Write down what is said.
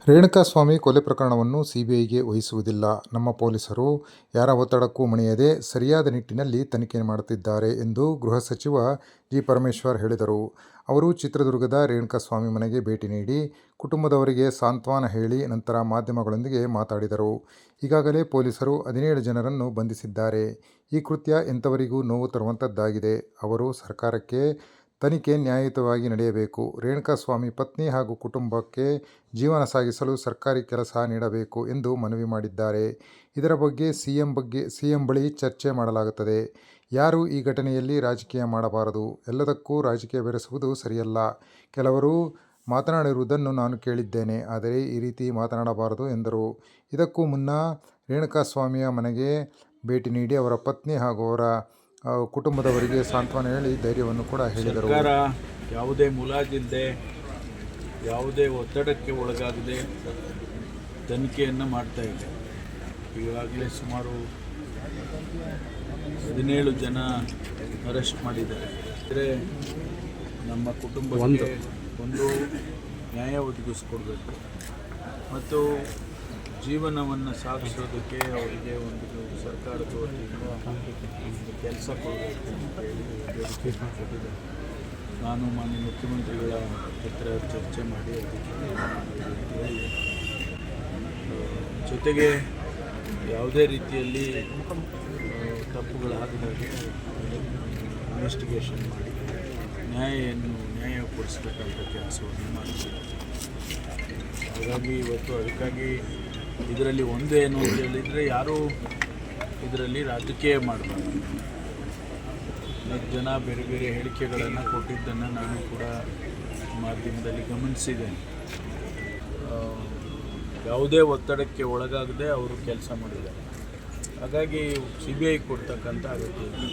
ರೇಣುಕಾಸ್ವಾಮಿ ಕೊಲೆ ಪ್ರಕರಣವನ್ನು ಸಿಬಿಐಗೆ ವಹಿಸುವುದಿಲ್ಲ. ನಮ್ಮ ಪೊಲೀಸರು ಯಾರ ಒತ್ತಡಕ್ಕೂ ಮಣಿಯದೆ ಸರಿಯಾದ ನಿಟ್ಟಿನಲ್ಲಿ ತನಿಖೆ ಮಾಡುತ್ತಿದ್ದಾರೆ ಎಂದು ಗೃಹ ಸಚಿವ ಜಿ. ಪರಮೇಶ್ವರ್ ಹೇಳಿದರು. ಅವರು ಚಿತ್ರದುರ್ಗದ ರೇಣುಕಾಸ್ವಾಮಿ ಮನೆಗೆ ಭೇಟಿ ನೀಡಿ ಕುಟುಂಬದವರಿಗೆ ಸಾಂತ್ವನ ಹೇಳಿ ನಂತರ ಮಾಧ್ಯಮಗಳೊಂದಿಗೆ ಮಾತನಾಡಿದರು. ಈಗಾಗಲೇ ಪೊಲೀಸರು 17 ಜನರನ್ನು ಬಂಧಿಸಿದ್ದಾರೆ. ಈ ಕೃತ್ಯ ಎಂಥವರಿಗೂ ನೋವು ತರುವಂಥದ್ದಾಗಿದೆ. ಅವರು ಸರ್ಕಾರಕ್ಕೆ ತನಿಖೆ ನ್ಯಾಯಯುತವಾಗಿ ನಡೆಯಬೇಕು. ರೇಣುಕಾಸ್ವಾಮಿ ಪತ್ನಿ ಹಾಗೂ ಕುಟುಂಬಕ್ಕೆ ಜೀವನ ಸಾಗಿಸಲು ಸರ್ಕಾರಿ ಕೆಲಸ ನೀಡಬೇಕು ಎಂದು ಮನವಿ ಮಾಡಿದ್ದಾರೆ. ಇದರ ಬಗ್ಗೆ ಸಿಎಂ ಬಳಿ ಚರ್ಚೆ ಮಾಡಲಾಗುತ್ತದೆ. ಯಾರೂ ಈ ಘಟನೆಯಲ್ಲಿ ರಾಜಕೀಯ ಮಾಡಬಾರದು. ಎಲ್ಲದಕ್ಕೂ ರಾಜಕೀಯ ಬೆರೆಸುವುದು ಸರಿಯಲ್ಲ. ಕೆಲವರು ಮಾತನಾಡಿರುವುದನ್ನು ನಾನು ಕೇಳಿದ್ದೇನೆ. ಆದರೆ ಈ ರೀತಿ ಮಾತನಾಡಬಾರದು ಎಂದರು. ಇದಕ್ಕೂ ಮುನ್ನ ರೇಣುಕಾಸ್ವಾಮಿಯ ಮನೆಗೆ ಭೇಟಿ ನೀಡಿ ಅವರ ಪತ್ನಿ ಹಾಗೂ ಅವರ ಕುಟುಂಬದವರಿಗೆ ಸಾಂತ್ವನ ಹೇಳಿ ಧೈರ್ಯವನ್ನು ಕೂಡ ಹೇಳಿದರು. ಸರ್ಕಾರ ಯಾವುದೇ ಮುಲಾಜಿಲ್ಲದೆ ಯಾವುದೇ ಒತ್ತಡಕ್ಕೆ ಒಳಗಾಗದೆ ತನಿಖೆಯನ್ನು ಮಾಡ್ತಾ ಇದೆ. ಈಗಾಗಲೇ ಸುಮಾರು 17 ಜನ ಅರೆಸ್ಟ್ ಮಾಡಿದ್ದಾರೆ. ಅಂದರೆ ನಮ್ಮ ಕುಟುಂಬಕ್ಕೆ ಒಂದು ನ್ಯಾಯ ಒದಗಿಸ್ಕೊಡ್ಬೇಕು ಮತ್ತು ಜೀವನವನ್ನು ಸಾಗಿಸೋದಕ್ಕೆ ಅವರಿಗೆ ಒಂದು ಸರ್ಕಾರದ ವತಿಯಿಂದ ಕೆಲಸ ಕೊಡಬೇಕು ಅಂತ ಹೇಳಿ ಬೇಡಿಕೆ ಕೊಟ್ಟಿದೆ. ನಾನು ಮಾನ್ಯ ಮುಖ್ಯಮಂತ್ರಿಗಳ ಹತ್ರ ಚರ್ಚೆ ಮಾಡಿ ಅದಕ್ಕೆ ಜೊತೆಗೆ ಯಾವುದೇ ರೀತಿಯಲ್ಲಿ ತಪ್ಪುಗಳಾಗದಾಗೆ ಇನ್ವೆಸ್ಟಿಗೇಷನ್ ಮಾಡಿ ನ್ಯಾಯ ಕೊಡಿಸ್ಬೇಕಂತ ಕೆಲಸವನ್ನು ಮಾಡ್ತೀವಿ. ಹಾಗಾಗಿ ಇವತ್ತು ಅದಕ್ಕಾಗಿ ಇದರಲ್ಲಿ ಒಂದು ಏನು ಅಂತ ಹೇಳಿದರೆ ಯಾರೂ ಇದರಲ್ಲಿ ರಾಜಕೀಯ ಮಾಡಬಾರ್ದು. ಜನ ಬೇರೆ ಬೇರೆ ಹೇಳಿಕೆಗಳನ್ನು ಕೊಟ್ಟಿದ್ದನ್ನು ನಾನು ಕೂಡ ಮಾಧ್ಯಮದಲ್ಲಿ ಗಮನಿಸಿದ್ದೇನೆ. ಯಾವುದೇ ಒತ್ತಡಕ್ಕೆ ಒಳಗಾಗದೆ ಅವರು ಕೆಲಸ ಮಾಡಿದ್ದಾರೆ. ಹಾಗಾಗಿ CBI ಕೊಡ್ತಕ್ಕಂಥ ಅಗತ್ಯ ಇದೆ.